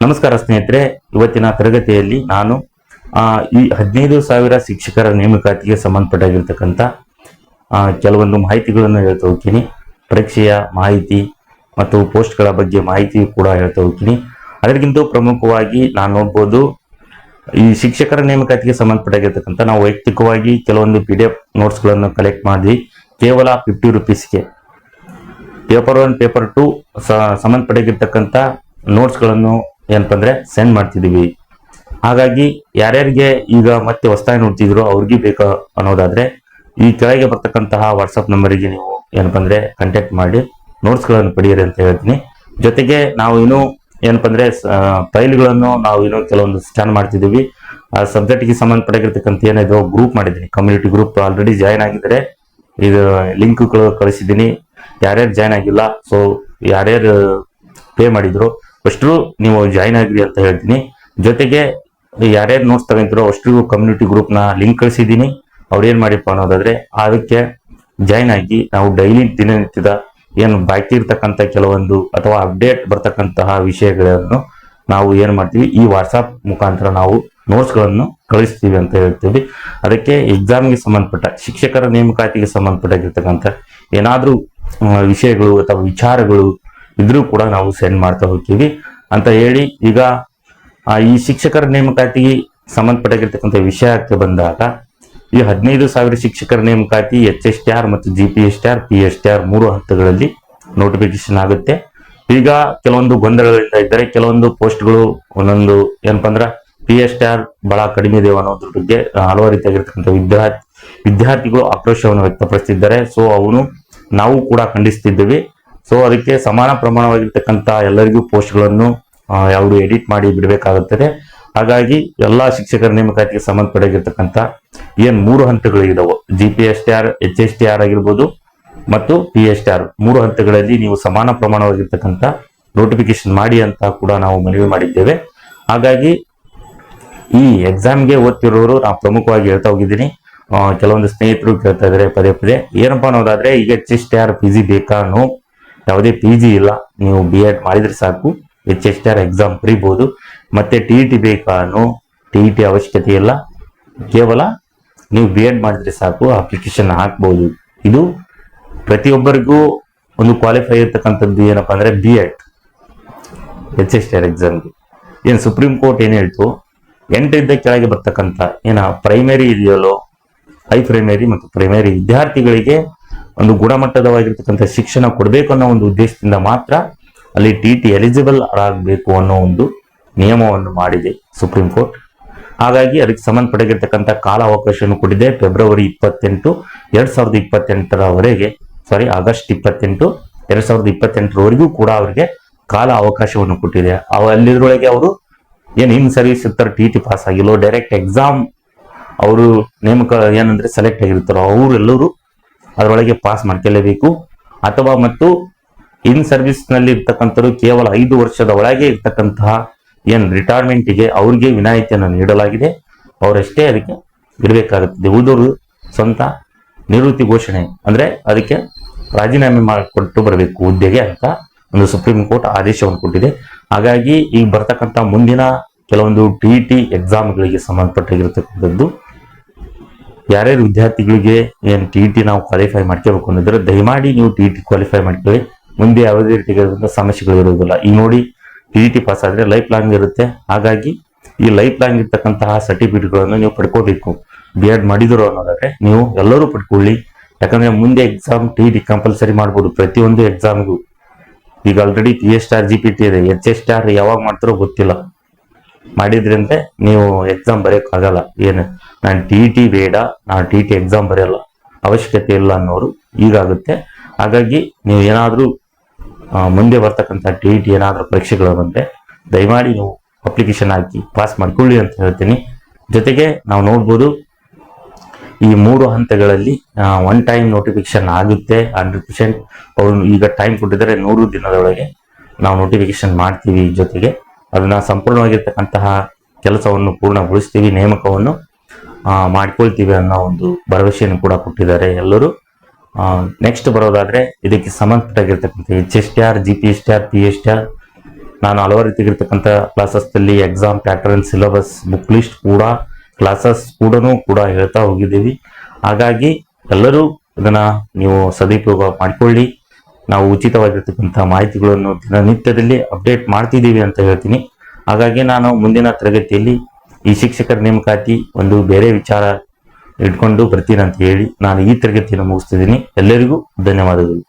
ನಮಸ್ಕಾರ ಸ್ನೇಹಿತರೆ, ಇವತ್ತಿನ ತರಗತಿಯಲ್ಲಿ ನಾನು ಈ 15,000 ಶಿಕ್ಷಕರ ನೇಮಕಾತಿಗೆ ಸಂಬಂಧಪಟ್ಟಾಗಿರ್ತಕ್ಕಂಥ ಕೆಲವೊಂದು ಮಾಹಿತಿಗಳನ್ನು ಹೇಳ್ತಾ ಹೋಗ್ತೀನಿ. ಪರೀಕ್ಷೆಯ ಮಾಹಿತಿ ಮತ್ತು ಪೋಸ್ಟ್ಗಳ ಬಗ್ಗೆ ಮಾಹಿತಿ ಕೂಡ ಹೇಳ್ತಾ ಹೋಗ್ತೀನಿ. ಅದಕ್ಕಿಂತ ಪ್ರಮುಖವಾಗಿ ನಾನು ನೋಡ್ಬೋದು, ಈ ಶಿಕ್ಷಕರ ನೇಮಕಾತಿಗೆ ಸಂಬಂಧಪಟ್ಟಾಗಿರ್ತಕ್ಕಂಥ ನಾವು ವೈಯಕ್ತಿಕವಾಗಿ ಕೆಲವೊಂದು PDF ನೋಟ್ಸ್ಗಳನ್ನು ಕಲೆಕ್ಟ್ ಮಾಡಿ ಕೇವಲ 50 ರೂಪೀಸ್ಗೆ ಪೇಪರ್ 1 ಪೇಪರ್ 2 ಸಂಬಂಧಪಟ್ಟಾಗಿರ್ತಕ್ಕಂಥ ನೋಟ್ಸ್ಗಳನ್ನು ಏನಪ್ಪ ಅಂದ್ರೆ ಸೆಂಡ್ ಮಾಡ್ತಿದೀವಿ. ಹಾಗಾಗಿ ಯಾರ್ಯಾರಿಗೆ ಈಗ ಮತ್ತೆ ಹೊಸದಾಗಿ ನೋಡ್ತಿದ್ರು ಅವ್ರಿಗೆ ಬೇಕಾ ಅನ್ನೋದಾದ್ರೆ ಈ ಕೆಳಗೆ ಬರ್ತಕ್ಕಂತಹ ವಾಟ್ಸಪ್ ನಂಬರಿಗೆ ನೀವು ಏನಪ್ಪ ಅಂದ್ರೆ ಕಾಂಟ್ಯಾಕ್ಟ್ ಮಾಡಿ ನೋಟ್ಸ್ಗಳನ್ನು ಪಡೆಯಿರಿ ಅಂತ ಹೇಳ್ತೀನಿ. ಜೊತೆಗೆ ನಾವು ಇನ್ನು ಏನಪ್ಪ ಅಂದ್ರೆ ಫೈಲ್ಗಳನ್ನು ನಾವು ಇನ್ನೂ ಕೆಲವೊಂದು ಸ್ಕ್ಯಾನ್ ಮಾಡ್ತಿದ್ದೀವಿ. ಆ ಸಬ್ಜೆಕ್ಟ್ಗೆ ಸಂಬಂಧಪಟ್ಟಿರ್ತಕ್ಕಂಥ ಏನಿದೆ ಗ್ರೂಪ್ ಮಾಡಿದ್ದೀನಿ, ಕಮ್ಯುನಿಟಿ ಗ್ರೂಪ್ ಆಲ್ರೆಡಿ ಜಾಯ್ನ್ ಆಗಿದ್ದಾರೆ. ಇದು ಲಿಂಕ್ ಕಳಿಸಿದ್ದೀನಿ. ಯಾರ್ಯಾರು ಜಾಯ್ನ್ ಆಗಿಲ್ಲ, ಸೊ ಯಾರ್ಯಾರು ಪೇ ಮಾಡಿದ್ರು ಅಷ್ಟು ನೀವು ಜಾಯ್ನ್ ಆಗ್ರಿ ಅಂತ ಹೇಳ್ತೀನಿ. ಜೊತೆಗೆ ಯಾರ್ಯಾರು ನೋಟ್ಸ್ ತಗೊಂತಿರೋ ಅಷ್ಟು ಕಮ್ಯುನಿಟಿ ಗ್ರೂಪ್ ನ ಲಿಂಕ್ ಕಳಿಸಿದ್ದೀನಿ. ಅವ್ರು ಏನ್ ಮಾಡಿಪ್ಪ ಅನ್ನೋದಾದ್ರೆ ಅದಕ್ಕೆ ಜಾಯ್ನ್ ಆಗಿ ನಾವು ಡೈಲಿ ದಿನನಿತ್ಯದ ಏನು ಬಾಕಿ ಇರ್ತಕ್ಕಂಥ ಕೆಲವೊಂದು ಅಥವಾ ಅಪ್ಡೇಟ್ ಬರ್ತಕ್ಕಂತಹ ವಿಷಯಗಳನ್ನು ನಾವು ಏನ್ ಮಾಡ್ತೀವಿ, ಈ ವಾಟ್ಸಾಪ್ ಮುಖಾಂತರ ನಾವು ನೋಟ್ಸ್ ಗಳನ್ನು ಕಳಿಸ್ತೀವಿ ಅಂತ ಹೇಳ್ತೀವಿ. ಅದಕ್ಕೆ ಎಕ್ಸಾಮ್ಗೆ ಸಂಬಂಧಪಟ್ಟ ಶಿಕ್ಷಕರ ನೇಮಕಾತಿಗೆ ಸಂಬಂಧಪಟ್ಟಾಗಿರ್ತಕ್ಕಂಥ ಏನಾದ್ರೂ ವಿಷಯಗಳು ಅಥವಾ ವಿಚಾರಗಳು ಇದ್ರೂ ಕೂಡ ನಾವು ಸೆಂಡ್ ಮಾಡ್ತಾ ಹೋಗ್ತೀವಿ ಅಂತ ಹೇಳಿ, ಈಗ ಈ ಶಿಕ್ಷಕರ ನೇಮಕಾತಿಗೆ ಸಂಬಂಧಪಟ್ಟಾಗಿರ್ತಕ್ಕಂಥ ವಿಷಯಕ್ಕೆ ಬಂದಾಗ ಈ 15,000 ಶಿಕ್ಷಕರ ನೇಮಕಾತಿ HSTR ಮತ್ತು GPSTR PSTR 3 ಹಂತಗಳಲ್ಲಿ ನೋಟಿಫಿಕೇಶನ್ ಆಗುತ್ತೆ. ಈಗ ಕೆಲವೊಂದು ಗೊಂದಲಗಳಿಂದ ಇದ್ದರೆ ಕೆಲವೊಂದು ಪೋಸ್ಟ್ಗಳು ಒಂದೊಂದು ಏನಪ್ಪಾ ಅಂದ್ರ PSTR ಬಹಳ ಕಡಿಮೆ ಇದೆ ಅನ್ನೋದ್ರ ಬಗ್ಗೆ ಹಲವಾರು ರೀತಿಯಾಗಿರ್ತಕ್ಕಂಥ ವಿದ್ಯಾರ್ಥಿಗಳು ಆಕ್ರೋಶವನ್ನು ವ್ಯಕ್ತಪಡಿಸಿದ್ದಾರೆ. ಸೊ ಅವನು ನಾವು ಕೂಡ ಖಂಡಿಸ್ತಿದ್ದೇವೆ. ಸೊ ಅದಕ್ಕೆ ಸಮಾನ ಪ್ರಮಾಣವಾಗಿರ್ತಕ್ಕಂಥ ಎಲ್ಲರಿಗೂ ಪೋಸ್ಟ್ಗಳನ್ನು ಯಾವುದು ಎಡಿಟ್ ಮಾಡಿ ಬಿಡಬೇಕಾಗುತ್ತದೆ. ಹಾಗಾಗಿ ಎಲ್ಲಾ ಶಿಕ್ಷಕರ ನೇಮಕಾತಿಗೆ ಸಂಬಂಧಪಟ್ಟಿರ್ತಕ್ಕಂಥ ಏನ್ 3 ಹಂತಗಳು ಇದಾವೆ, GPSTR HSTR ಆಗಿರ್ಬೋದು ಮತ್ತು PSTR 3 ಹಂತಗಳಲ್ಲಿ ನೀವು ಸಮಾನ ಪ್ರಮಾಣವಾಗಿರ್ತಕ್ಕಂಥ ನೋಟಿಫಿಕೇಶನ್ ಮಾಡಿ ಅಂತ ಕೂಡ ನಾವು ಮನವಿ ಮಾಡಿದ್ದೇವೆ. ಹಾಗಾಗಿ ಈ ಎಕ್ಸಾಮ್ಗೆ ಓದ್ತಿರೋರು ನಾವು ಪ್ರಮುಖವಾಗಿ ಹೇಳ್ತಾ ಹೋಗಿದ್ದೀನಿ. ಕೆಲವೊಂದು ಸ್ನೇಹಿತರು ಕೇಳ್ತಾ ಇದಾರೆ ಪದೇ ಪದೇ, ಏನಪ್ಪಾ ಅನ್ನೋದಾದ್ರೆ ಈಗ HSTR PG ಬೇಕಾ ಅನ್ನೋ, ಯಾವುದೇ PG ಇಲ್ಲ, ನೀವು B.Ed ಮಾಡಿದ್ರೆ ಸಾಕು HSTR ಎಕ್ಸಾಮ್ ಬರೀಬಹುದು. ಮತ್ತೆ TET ಬೇಕಾ ಅನ್ನೋ, TET ಅವಶ್ಯಕತೆ ಇಲ್ಲ, ಕೇವಲ ನೀವು B.Ed ಮಾಡಿದ್ರೆ ಸಾಕು ಅಪ್ಲಿಕೇಶನ್ ಹಾಕ್ಬಹುದು. ಇದು ಪ್ರತಿಯೊಬ್ಬರಿಗೂ ಒಂದು ಕ್ವಾಲಿಫೈ ಇರ್ತಕ್ಕಂಥದ್ದು ಏನಪ್ಪಾ ಅಂದ್ರೆ B.Ed HSTR ಎಕ್ಸಾಮ್ಗೆ. ಏನ್ ಸುಪ್ರೀಂ ಕೋರ್ಟ್ ಏನ್ ಹೇಳ್ತು, 8ರಿಂದ ಕೆಳಗೆ ಬರ್ತಕ್ಕಂಥ ಏನ ಪ್ರೈಮರಿ ಇದೆಯಲ್ಲೋ, ಹೈ ಪ್ರೈಮರಿ ಮತ್ತು ಪ್ರೈಮರಿ ವಿದ್ಯಾರ್ಥಿಗಳಿಗೆ ಒಂದು ಗುಣಮಟ್ಟದವಾಗಿರ್ತಕ್ಕಂಥ ಶಿಕ್ಷಣ ಕೊಡಬೇಕು ಅನ್ನೋ ಒಂದು ಉದ್ದೇಶದಿಂದ ಮಾತ್ರ ಅಲ್ಲಿ TET ಎಲಿಜಿಬಲ್ ಆಗಬೇಕು ಅನ್ನೋ ಒಂದು ನಿಯಮವನ್ನು ಮಾಡಿದೆ ಸುಪ್ರೀಂ ಕೋರ್ಟ್. ಹಾಗಾಗಿ ಅದಕ್ಕೆ ಸಂಬಂಧಪಟ್ಟಿರ್ತಕ್ಕಂಥ ಕಾಲ ಅವಕಾಶವನ್ನು ಕೊಟ್ಟಿದೆ. ಫೆಬ್ರವರಿ 28, 2028ರವರೆಗೆ, ಆಗಸ್ಟ್ 28, 2028ರವರೆಗೂ ಕೂಡ ಅವರಿಗೆ ಕಾಲ ಅವಕಾಶವನ್ನು ಕೊಟ್ಟಿದೆ. ಅಲ್ಲಿದ್ರೊಳಗೆ ಅವರು ಏನ್ ಇನ್ ಸರ್ವಿಸ್ ಇರ್ತಾರೆ, TET ಪಾಸ್ ಆಗಿಲ್ಲೋ, ಡೈರೆಕ್ಟ್ ಎಕ್ಸಾಮ್ ಅವರು ನೇಮಕ ಏನಂದ್ರೆ ಸೆಲೆಕ್ಟ್ ಆಗಿರ್ತಾರೋ ಅವರೆಲ್ಲರೂ ಅದರೊಳಗೆ ಪಾಸ್ ಮಾಡ್ಕೊಳ್ಳೇಬೇಕು. ಅಥವಾ ಮತ್ತು ಇನ್ ಸರ್ವಿಸ್ ನಲ್ಲಿ ಇರ್ತಕ್ಕಂಥವ್ರು ಕೇವಲ 5 ವರ್ಷದ ಒಳಗೆ ಇರ್ತಕ್ಕಂತಹ ಏನ್ ರಿಟೈರ್ಮೆಂಟ್ಗೆ ಅವ್ರಿಗೆ ವಿನಾಯಿತಿಯನ್ನು ನೀಡಲಾಗಿದೆ, ಅವರಷ್ಟೇ ಅದಕ್ಕೆ ಇರಬೇಕಾಗುತ್ತದೆ. ಉಳಿದವರು ಸ್ವಂತ ನಿವೃತ್ತಿ ಘೋಷಣೆ ಅಂದ್ರೆ ಅದಕ್ಕೆ ರಾಜೀನಾಮೆ ಮಾಡಿಕೊಟ್ಟು ಬರಬೇಕು ಹುದ್ದೆಗೆ ಅಂತ ಒಂದು ಸುಪ್ರೀಂ ಕೋರ್ಟ್ ಆದೇಶವನ್ನು ಕೊಟ್ಟಿದೆ. ಹಾಗಾಗಿ ಈಗ ಬರ್ತಕ್ಕಂಥ ಮುಂದಿನ ಕೆಲವೊಂದು TET ಎಕ್ಸಾಮ್ಗಳಿಗೆ ಸಂಬಂಧಪಟ್ಟಿರ್ತಕ್ಕಂಥದ್ದು ಯಾರ್ಯಾರು ವಿದ್ಯಾರ್ಥಿಗಳಿಗೆ ಏನ್ TET ನಾವು ಕ್ವಾಲಿಫೈ ಮಾಡ್ಕೋಬೇಕು ಅನ್ನೋದ್ರೆ ದಯಮಾಡಿ ನೀವು TET ಕ್ವಾಲಿಫೈ ಮಾಡ್ಕೊಳ್ಳಿ. ಮುಂದೆ ಯಾವುದೇ ರೀತಿಯಾದ ಸಮಸ್ಯೆಗಳು ಇರುವುದಿಲ್ಲ. ಈಗ ನೋಡಿ, TET ಪಾಸ್ ಆದ್ರೆ ಲೈಫ್ ಲಾಂಗ್ ಇರುತ್ತೆ. ಹಾಗಾಗಿ ಈ ಲೈಫ್ ಲಾಂಗ್ ಇರ್ತಕ್ಕಂತಹ ಸರ್ಟಿಫಿಕೇಟ್ಗಳನ್ನು ನೀವು ಪಡ್ಕೋಬೇಕು. B.Ed ಮಾಡಿದ್ರು ಅನ್ನೋದಾದ್ರೆ ನೀವು ಎಲ್ಲರೂ ಪಡ್ಕೊಳ್ಳಿ. ಯಾಕಂದ್ರೆ ಮುಂದೆ ಎಕ್ಸಾಮ್ TET ಕಂಪಲ್ಸರಿ ಮಾಡ್ಬೋದು ಪ್ರತಿಯೊಂದು ಎಕ್ಸಾಮ್ಗೂ. ಈಗ ಆಲ್ರೆಡಿ PSTR GPT ಇದೆ, HSTR ಯಾವಾಗ ಮಾಡ್ತಾರೋ ಗೊತ್ತಿಲ್ಲ. ಮಾಡಿದ್ರಿಂದ ನೀವು ಎಕ್ಸಾಮ್ ಬರೆಯೋಕ್ಕಾಗಲ್ಲ. ಏನು ನಾನು TET ಬೇಡ, ನಾನು TET ಎಕ್ಸಾಮ್ ಬರೆಯಲ್ಲ, ಅವಶ್ಯಕತೆ ಇಲ್ಲ ಅನ್ನೋರು ಈಗಾಗುತ್ತೆ. ಹಾಗಾಗಿ ನೀವು ಏನಾದ್ರೂ ಮುಂದೆ ಬರ್ತಕ್ಕಂಥ TET ಏನಾದ್ರೂ ಪರೀಕ್ಷೆಗಳು ಬಂದ್ರೆ ದಯಮಾಡಿ ನೀವು ಅಪ್ಲಿಕೇಶನ್ ಹಾಕಿ ಪಾಸ್ ಮಾಡ್ಕೊಳ್ಳಿ ಅಂತ ಹೇಳ್ತೀನಿ. ಜೊತೆಗೆ ನಾವು ನೋಡ್ಬೋದು, ಈ 3 ಹಂತಗಳಲ್ಲಿ ಒನ್ ಟೈಮ್ ನೋಟಿಫಿಕೇಶನ್ ಆಗುತ್ತೆ 100%. ಅವರು ಈಗ ಟೈಮ್ ಕೊಟ್ಟಿದ್ದಾರೆ 100 ದಿನದೊಳಗೆ ನಾವು ನೋಟಿಫಿಕೇಶನ್ ಮಾಡ್ತೀವಿ. ಜೊತೆಗೆ ಅದನ್ನ ಸಂಪೂರ್ಣವಾಗಿರ್ತಕ್ಕಂತಹ ಕೆಲಸವನ್ನು ಪೂರ್ಣಗೊಳಿಸ್ತೀವಿ, ನೇಮಕವನ್ನು ಮಾಡ್ಕೊಳ್ತೀವಿ ಅನ್ನೋ ಒಂದು ಭರವಸೆಯನ್ನು ಕೂಡ ಕೊಟ್ಟಿದ್ದಾರೆ ಎಲ್ಲರೂ. ನೆಕ್ಸ್ಟ್ ಬರೋದಾದ್ರೆ ಇದಕ್ಕೆ ಸಂಬಂಧಪಟ್ಟಾಗಿರ್ತಕ್ಕಂಥ HSTR, GPSTR, PSTR ನಾನು ಹಲವಾರು ರೀತಿಯಾಗಿರ್ತಕ್ಕಂಥ ಕ್ಲಾಸಸ್ದಲ್ಲಿ exam pattern, syllabus, book list ಕೂಡ ಕ್ಲಾಸಸ್ ಕೂಡ ಹೇಳ್ತಾ ಹೋಗಿದ್ದೀವಿ. ಹಾಗಾಗಿ ಎಲ್ಲರೂ ಇದನ್ನ ನೀವು ಸದುಪಯೋಗ ಮಾಡಿಕೊಳ್ಳಿ. ನಾವು ಉಚಿತವಾಗಿರ್ತಕ್ಕಂಥ ಮಾಹಿತಿಗಳನ್ನು ದಿನನಿತ್ಯದಲ್ಲಿ ಅಪ್ಡೇಟ್ ಮಾಡ್ತಿದ್ದೀವಿ ಅಂತ ಹೇಳ್ತೀನಿ. ಹಾಗಾಗಿ ನಾನು ಮುಂದಿನ ತರಗತಿಯಲ್ಲಿ ಈ ಶಿಕ್ಷಕರ ನೇಮಕಾತಿ ಒಂದು ಬೇರೆ ವಿಚಾರ ಇಟ್ಕೊಂಡು ಬರ್ತೀನಿ ಅಂತ ಹೇಳಿ ನಾನು ಈ ತರಗತಿಯನ್ನು ಮುಗಿಸ್ತಿದ್ದೀನಿ. ಎಲ್ಲರಿಗೂ ಧನ್ಯವಾದಗಳು.